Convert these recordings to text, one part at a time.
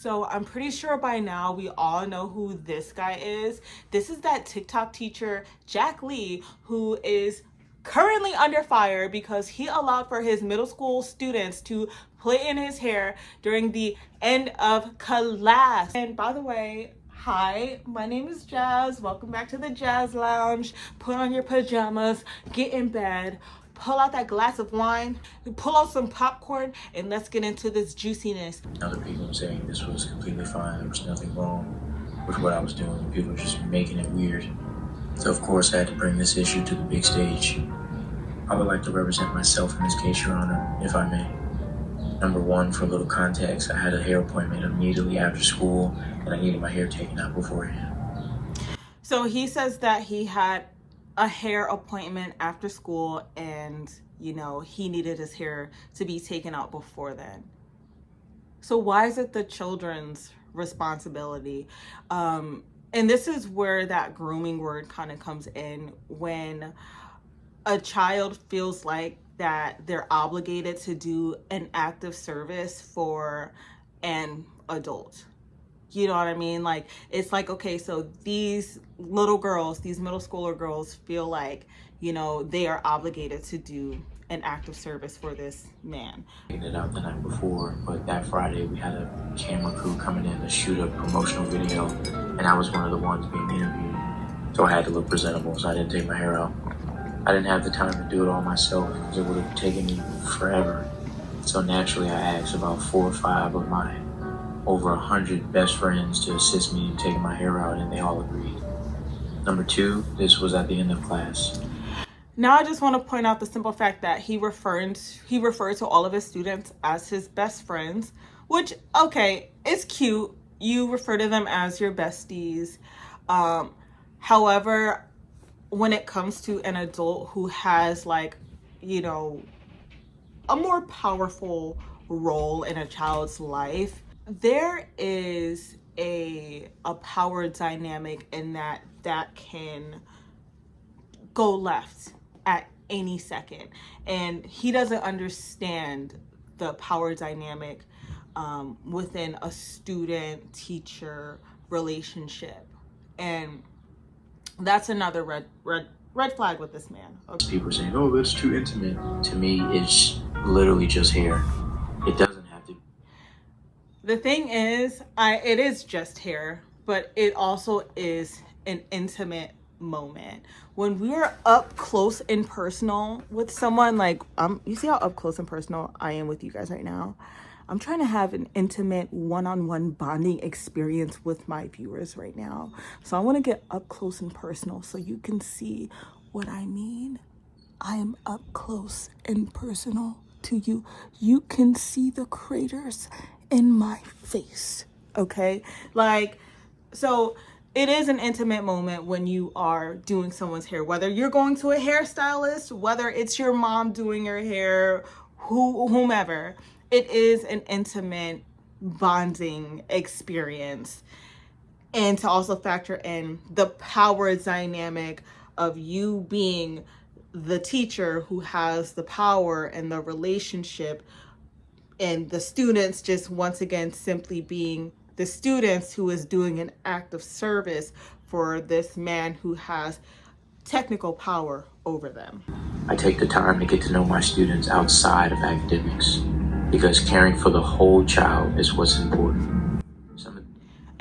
So I'm pretty sure by now we all know who this guy is. This is that TikTok teacher, Jack Lee, who is currently under fire because he allowed for his middle school students to play in his hair during the end of class. And by the way, hi, my name is Jazz. Welcome back to the Jazz Lounge. Put on your pajamas, get in bed, pull out that glass of wine, pull out some popcorn, and let's get into this juiciness. Other people were saying this was completely fine. There was nothing wrong with what I was doing. People were just making it weird. So of course I had to bring this issue to the big stage. I would like to represent myself in this case, Your Honor, if I may. Number one, for a little context, I had a hair appointment immediately after school, and I needed my hair taken out beforehand. So he says that he had a hair appointment after school and, he needed his hair to be taken out before then. So why is it the children's responsibility? And this is where that grooming word kind of comes in, when a child feels like that they're obligated to do an act of service for an adult. You know what I mean? Like, it's like, okay, so these little girls, these middle schooler girls feel like, they are obligated to do an act of service for this man. I figured it out the night before, but that Friday we had a camera crew coming in to shoot a promotional video, and I was one of the ones being interviewed. So I had to look presentable, so I didn't take my hair out. I didn't have the time to do it all myself because it would have taken me forever. So naturally I asked about 4 or 5 of my over 100 best friends to assist me in taking my hair out, and they all agreed. Number 2, this was at the end of class. Now I just want to point out the simple fact that he referred to all of his students as his best friends, which, okay, it's cute. You refer to them as your besties. However, when it comes to an adult who has a more powerful role in a child's life, there is a power dynamic in that can go left at any second. And he doesn't understand the power dynamic within a student-teacher relationship. And that's another red flag with this man. Okay. People are saying, oh, that's too intimate. To me, it's literally just hair. It doesn't have to. The thing is, it is just hair, but it also is an intimate moment. When we're up close and personal with someone, you see how up close and personal I am with you guys right now? I'm trying to have an intimate one-on-one bonding experience with my viewers right now. So I want to get up close and personal so you can see what I mean. I am up close and personal to you. You can see the craters in my face, okay? So it is an intimate moment when you are doing someone's hair, whether you're going to a hairstylist, whether it's your mom doing your hair, whomever. It is an intimate bonding experience. And to also factor in the power dynamic of you being the teacher who has the power and the relationship, and the students just once again simply being the students who is doing an act of service for this man who has technical power over them. I take the time to get to know my students outside of academics, because caring for the whole child is what's important.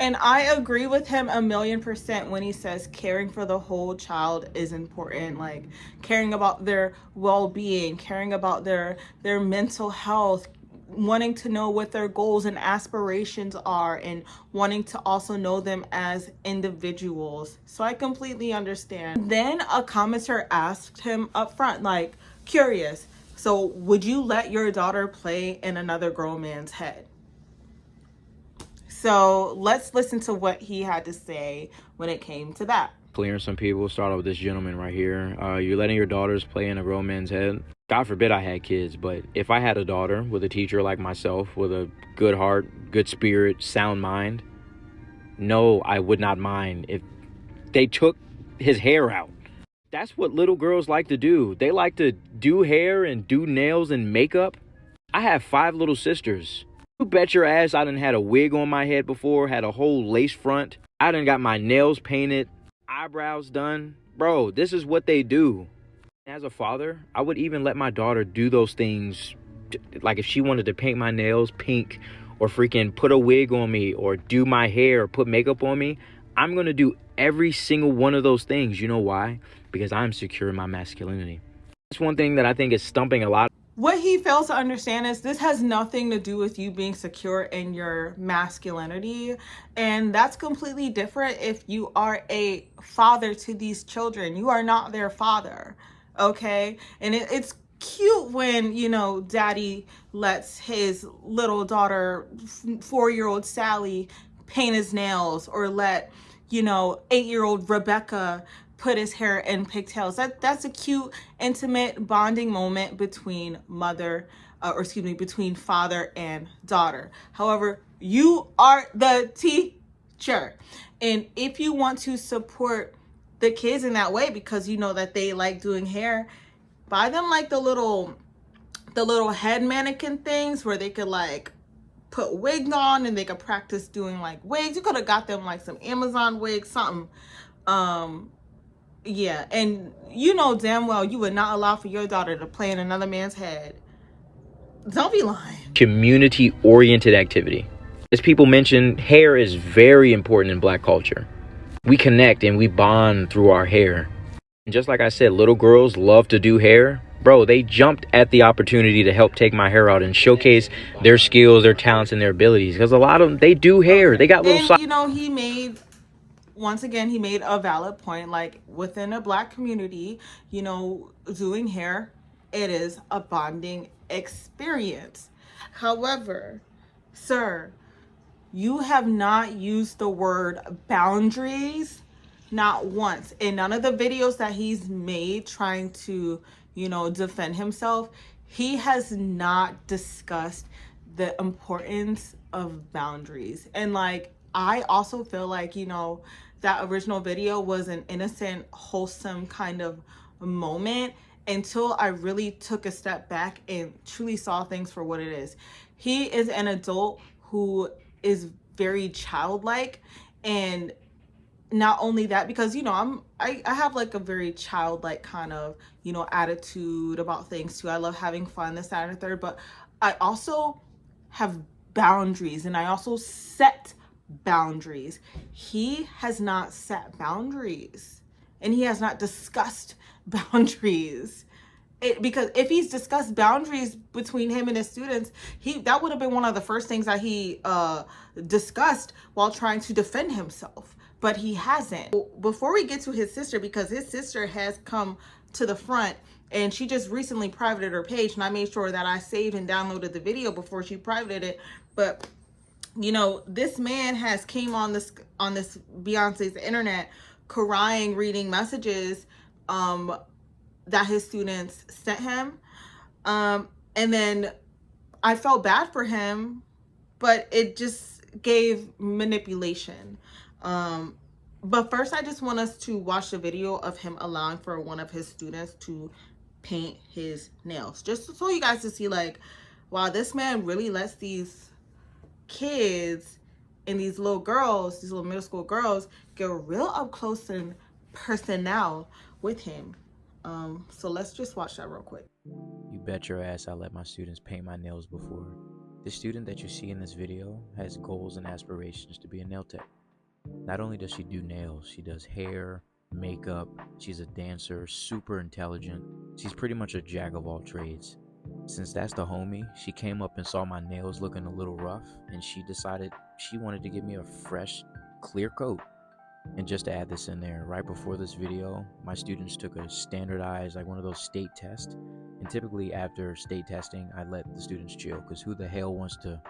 And I agree with him 1,000,000% when he says caring for the whole child is important, like caring about their well-being, caring about their mental health, wanting to know what their goals and aspirations are, and wanting to also know them as individuals. So I completely understand. Then a commenter asked him up front, curious, so would you let your daughter play in another grown man's head? So let's listen to what he had to say when it came to that. Clearing some people. Start off with this gentleman right here. You're letting your daughters play in a grown man's head. God forbid I had kids, but if I had a daughter with a teacher like myself, with a good heart, good spirit, sound mind, no, I would not mind if they took his hair out. That's what little girls like to do. They like to do hair and do nails and makeup. I have 5 little sisters. You bet your ass I done had a wig on my head before, had a whole lace front. I done got my nails painted, eyebrows done. Bro, this is what they do. As a father, I would even let my daughter do those things. Like if she wanted to paint my nails pink or freaking put a wig on me or do my hair or put makeup on me, I'm going to do every single one of those things. You know why? Because I'm secure in my masculinity. That's one thing that I think is stumping a lot. What he fails to understand is this has nothing to do with you being secure in your masculinity. And that's completely different if you are a father to these children. You are not their father, okay? And it's cute when, you know, daddy lets his little daughter, 4-year-old Sally, paint his nails, or let, you know, 8-year-old Rebecca put his hair in pigtails. That's a cute, intimate bonding moment between between father and daughter. However, you are the teacher. And if you want to support the kids in that way because you know that they like doing hair, buy them like the little head mannequin things where they could like put wigs on and they could practice doing like wigs. You could have got them like some Amazon wigs, something. Yeah, and you know damn well you would not allow for your daughter to play in another man's head. Don't be lying. Community-oriented activity. As people mentioned, hair is very important in Black culture. We connect and we bond through our hair. And just like I said, little girls love to do hair. Bro, they jumped at the opportunity to help take my hair out and showcase their skills, their talents, and their abilities. Because a lot of them, they do hair. They got little... And, you know, he made a valid point. Like, within a Black community, you know, doing hair, it is a bonding experience. However, sir, you have not used the word boundaries not once. In none of the videos that he's made trying to, you know, defend himself, he has not discussed the importance of boundaries. And like, I also feel like, you know, that original video was an innocent, wholesome kind of moment until I really took a step back and truly saw things for what it is. He is an adult who is very childlike, and not only that, because you know I have like a very childlike kind of, you know, attitude about things too. I love having fun, this, that, and the third, but I also have boundaries and I also set boundaries. He has not set boundaries and he has not discussed boundaries. Because if he's discussed boundaries between him and his students, that would have been one of the first things that he discussed while trying to defend himself, but he hasn't. Before we get to his sister, because his sister has come to the front and she just recently privated her page, and I made sure that I saved and downloaded the video before she privated it. But you know, this man has came on this Beyonce's internet crying, reading messages that his students sent him. And then I felt bad for him, but it just gave manipulation. But first, I just want us to watch the video of him allowing for one of his students to paint his nails. Just so you guys to see, like, wow, this man really lets these kids and these little girls, these little middle school girls, get real up close and personal with him. So let's just watch that real quick. You bet your ass I let my students paint my nails before. The student that you see in this video has goals and aspirations to be a nail tech. Not only does she do nails, she does hair, makeup, she's a dancer, super intelligent. She's pretty much a jack of all trades. Since that's the homie, she came up and saw my nails looking a little rough, and she decided she wanted to give me a fresh, clear coat. And just to add this in there, right before this video, my students took a standardized, like one of those state tests. And typically after state testing, I let the students chill, because who the hell wants to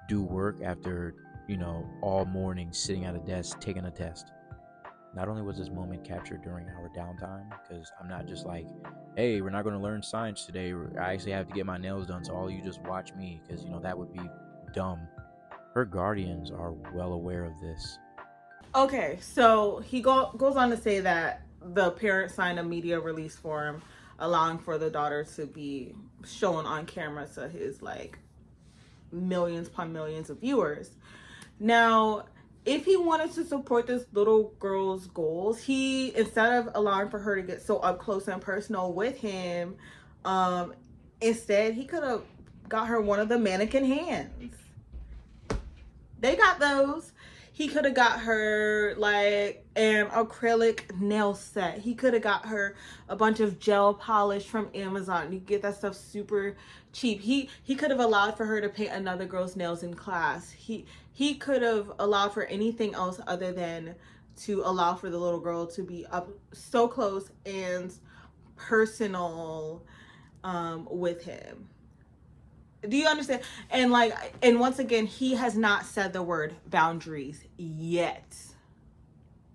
do work after, you know, all morning sitting at a desk taking a test? Not only was this moment captured during our downtime, because I'm not just like, hey, we're not going to learn science today. I actually have to get my nails done, so all you just watch me, because, you know, that would be dumb. Her guardians are well aware of this. Okay, so he goes on to say that the parent signed a media release form allowing for the daughter to be shown on camera to his like millions upon millions of viewers. Now, if he wanted to support this little girl's goals, he, instead of allowing for her to get so up close and personal with him, instead he could have got her one of the mannequin hands. They got those. He could have got her like an acrylic nail set. He could have got her a bunch of gel polish from Amazon. You get that stuff super cheap. He could have allowed for her to paint another girl's nails in class. He could have allowed for anything else other than to allow for the little girl to be up so close and personal with him. Do you understand? And once again, he has not said the word boundaries yet.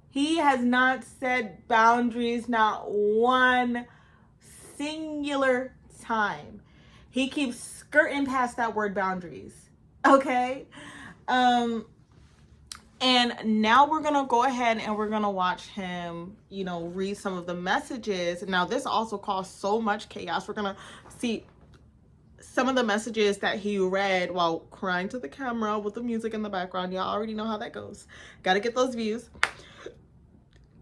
He has not said boundaries not one singular time. He keeps skirting past that word boundaries. Okay? And now we're going to go ahead and we're going to watch him, read some of the messages. Now, this also caused so much chaos. We're going to see some of the messages that he read while crying to the camera with the music in the background. Y'all already know how that goes. Got to get those views.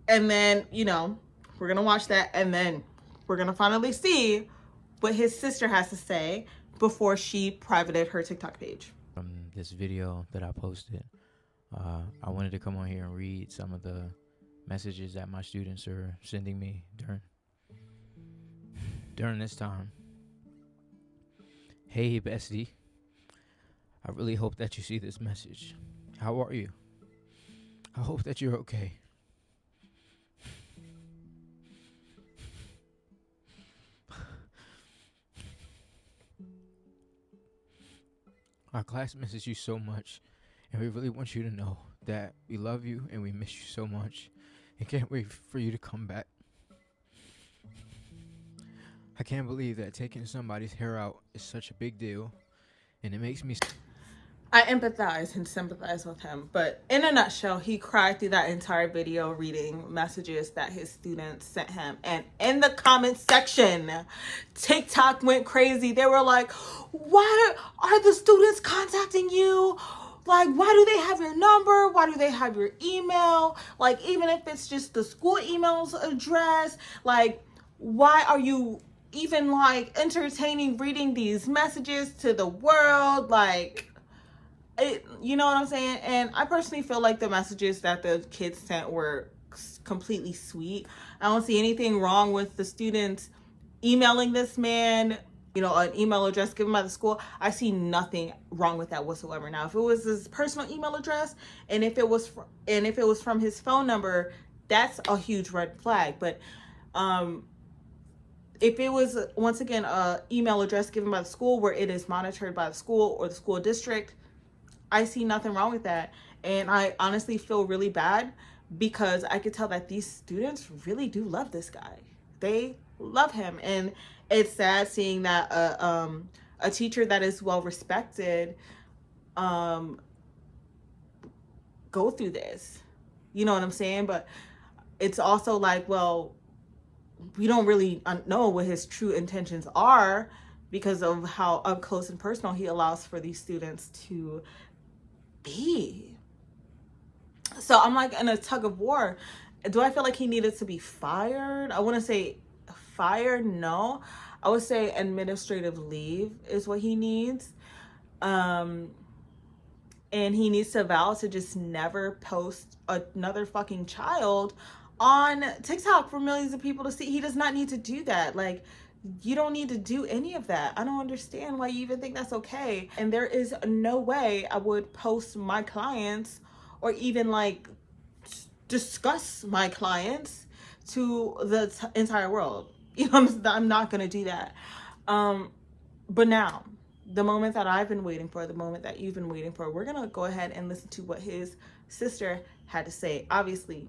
And then, we're going to watch that. And then we're going to finally see what his sister has to say before she privated her TikTok page. From this video that I posted, I wanted to come on here and read some of the messages that my students are sending me during this time. Hey, bestie. I really hope that you see this message. How are you? I hope that you're okay. Our class misses you so much, and we really want you to know that we love you and we miss you so much and can't wait for you to come back. I can't believe that taking somebody's hair out is such a big deal, and it makes me... I empathize and sympathize with him, but in a nutshell, he cried through that entire video reading messages that his students sent him. And in the comment section, TikTok went crazy. They were like, why are the students contacting you? Like, why do they have your number? Why do they have your email? Like, even if it's just the school email's address, like, why are you even entertaining reading these messages to the world? You know what I'm saying? And I personally feel like the messages that the kids sent were completely sweet. I don't see anything wrong with the students emailing this man, an email address given by the school. I see nothing wrong with that whatsoever. Now, if it was his personal email address and if it was from his phone number, that's a huge red flag. But if it was, once again, a email address given by the school where it is monitored by the school or the school district, I see nothing wrong with that. And I honestly feel really bad because I could tell that these students really do love this guy. They love him. And it's sad seeing that a teacher that is well respected go through this. You know what I'm saying? But it's also like, well, we don't really know what his true intentions are because of how up close and personal he allows for these students to be. So I'm in a tug of war. Do I feel like he needed to be fired? I want to say fired. No, I would say administrative leave is what he needs. And he needs to vow to just never post another fucking child on TikTok for millions of people to see. He does not need to do that. You don't need to do any of that. I don't understand why you even think that's okay. And there is no way I would post my clients or even discuss my clients to the entire world. I'm not going to do that. But now, the moment that I've been waiting for, the moment that you've been waiting for, we're going to go ahead and listen to what his sister had to say. Obviously,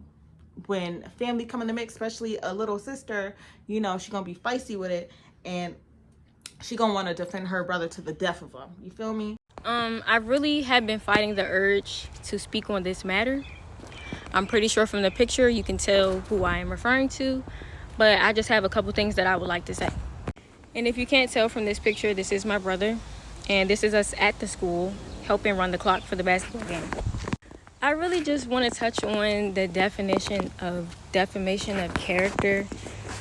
when family come in the mix, especially a little sister, she's gonna be feisty with it, and she gonna want to defend her brother to the death of him. You feel me? I really have been fighting the urge to speak on this matter. I'm pretty sure from the picture you can tell who I am referring to, but I just have a couple things that I would like to say. And if you can't tell from this picture, this is my brother. And this is us at the school helping run the clock for the basketball game. I really just want to touch on the definition of defamation of character,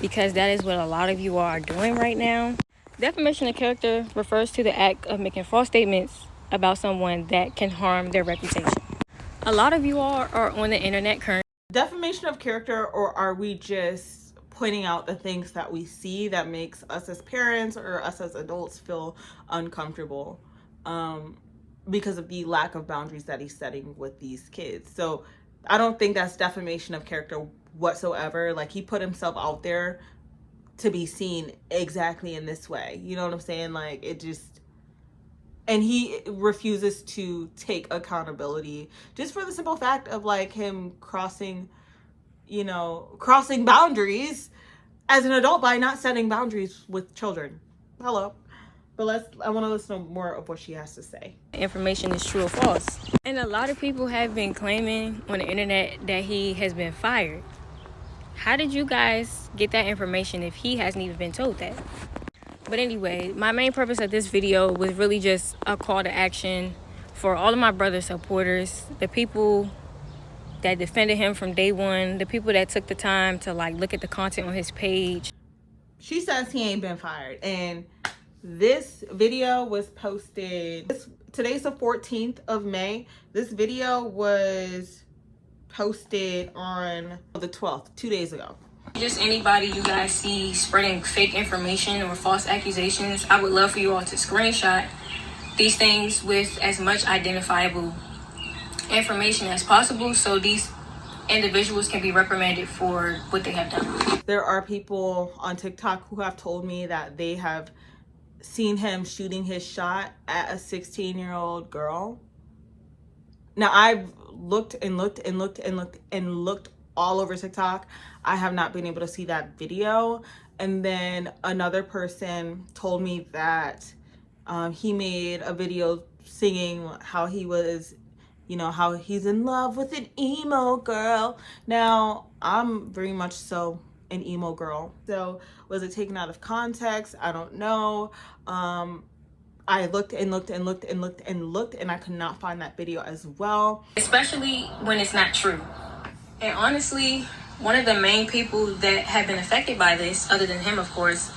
because that is what a lot of you all are doing right now. Defamation of character refers to the act of making false statements about someone that can harm their reputation. A lot of you all are on the internet currently. Defamation of character, or are we just pointing out the things that we see that makes us as parents or us as adults feel uncomfortable because of the lack of boundaries that he's setting with these kids? So I don't think that's defamation of character whatsoever. Like, he put himself out there to be seen exactly in this way. You know what I'm saying? Like, it just, and he refuses to take accountability just for the simple fact of like him crossing boundaries as an adult by not setting boundaries with children. Hello. But I want to listen to more of what she has to say. Information is true or false. And a lot of people have been claiming on the internet that he has been fired. How did you guys get that information if he hasn't even been told that? But anyway, my main purpose of this video was really just a call to action for all of my brother supporters, the people that defended him from day one, the people that took the time to like look at the content on his page. She says he ain't been fired, and this video was posted, today's the 14th of May. This video was posted on the 12th, 2 days ago. Just anybody you guys see spreading fake information or false accusations, I would love for you all to screenshot these things with as much identifiable information as possible so these individuals can be reprimanded for what they have done. There are people on TikTok who have told me that they have seen him shooting his shot at a 16-year-old girl. Now, I've looked all over TikTok. I have not been able to see that video. And then another person told me that he made a video singing how he was, how he's in love with an emo girl. Now, I'm very much so an emo girl. So was it taken out of context? I don't know. I looked and I could not find that video as well. Especially when it's not true. And honestly, one of the main people that have been affected by this, other than him of course,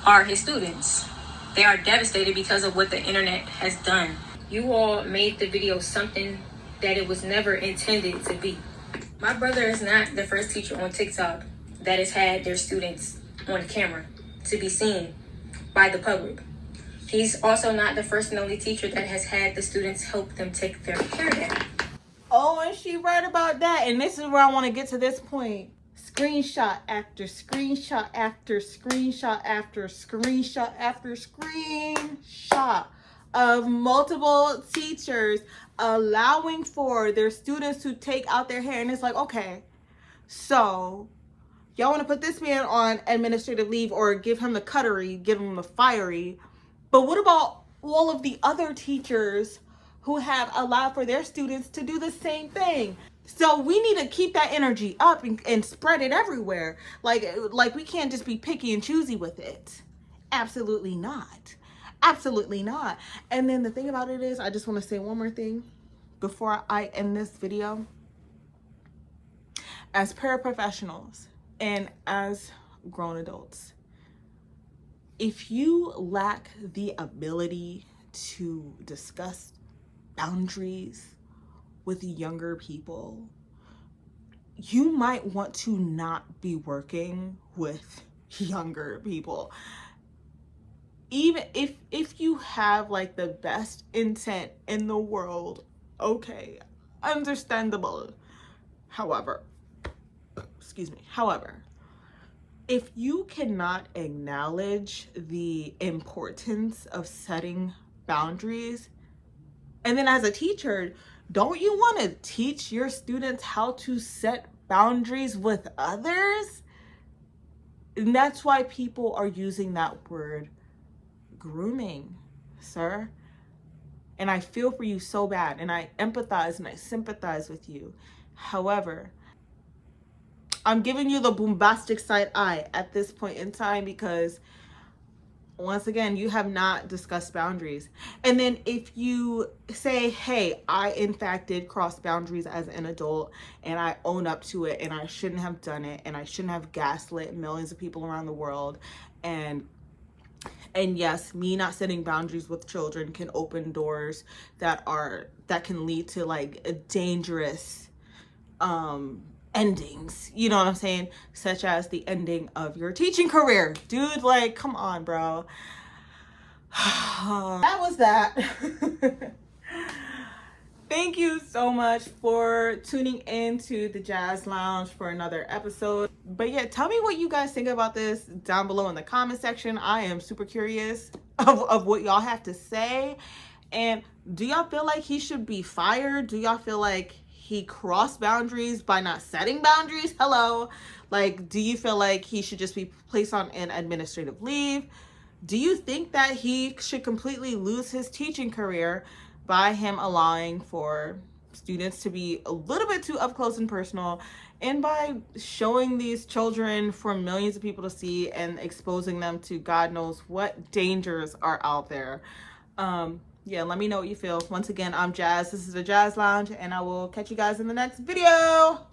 are his students. They are devastated because of what the internet has done. You all made the video something that it was never intended to be. My brother is not the first teacher on TikTok that has had their students on camera to be seen by the public. He's also not the first and only teacher that has had the students help them take their hair down. Oh, and she right about that. And this is where I want to get to this point. Screenshot after screenshot after screenshot after screenshot after screenshot of multiple teachers allowing for their students to take out their hair. And it's like, okay, so y'all want to put this man on administrative leave or give him the cuttery, give him the fiery. But what about all of the other teachers who have allowed for their students to do the same thing? So we need to keep that energy up and spread it everywhere. Like we can't just be picky and choosy with it. Absolutely not. Absolutely not. And then the thing about it is, I just want to say one more thing before I end this video. As paraprofessionals and as grown adults, if you lack the ability to discuss boundaries with younger people, you might want to not be working with younger people. Even if you have like the best intent in the world, okay, understandable. However, if you cannot acknowledge the importance of setting boundaries, and then as a teacher, don't you want to teach your students how to set boundaries with others? And that's why people are using that word grooming, sir. And I feel for you so bad, and I empathize and I sympathize with you. However, I'm giving you the bombastic side eye at this point in time because once again, you have not discussed boundaries. And then if you say, hey, I in fact did cross boundaries as an adult and I own up to it and I shouldn't have done it and I shouldn't have gaslit millions of people around the world, and yes, me not setting boundaries with children can open doors that can lead to like a dangerous endings, you know what I'm saying, such as the ending of your teaching career. Dude, like, come on, bro. That was that. Thank you so much for tuning in to the Jazz Lounge for another episode. But yeah, tell me what you guys think about this down below in the comment section. I am super curious of what y'all have to say. And do y'all feel like he should be fired? Do y'all feel like he crossed boundaries by not setting boundaries? Hello. Like, do you feel like he should just be placed on an administrative leave? Do you think that he should completely lose his teaching career by him allowing for students to be a little bit too up close and personal, and by showing these children for millions of people to see and exposing them to God knows what dangers are out there? Yeah, let me know what you feel. Once again, I'm Jazz. This is the Jazz Lounge, and I will catch you guys in the next video.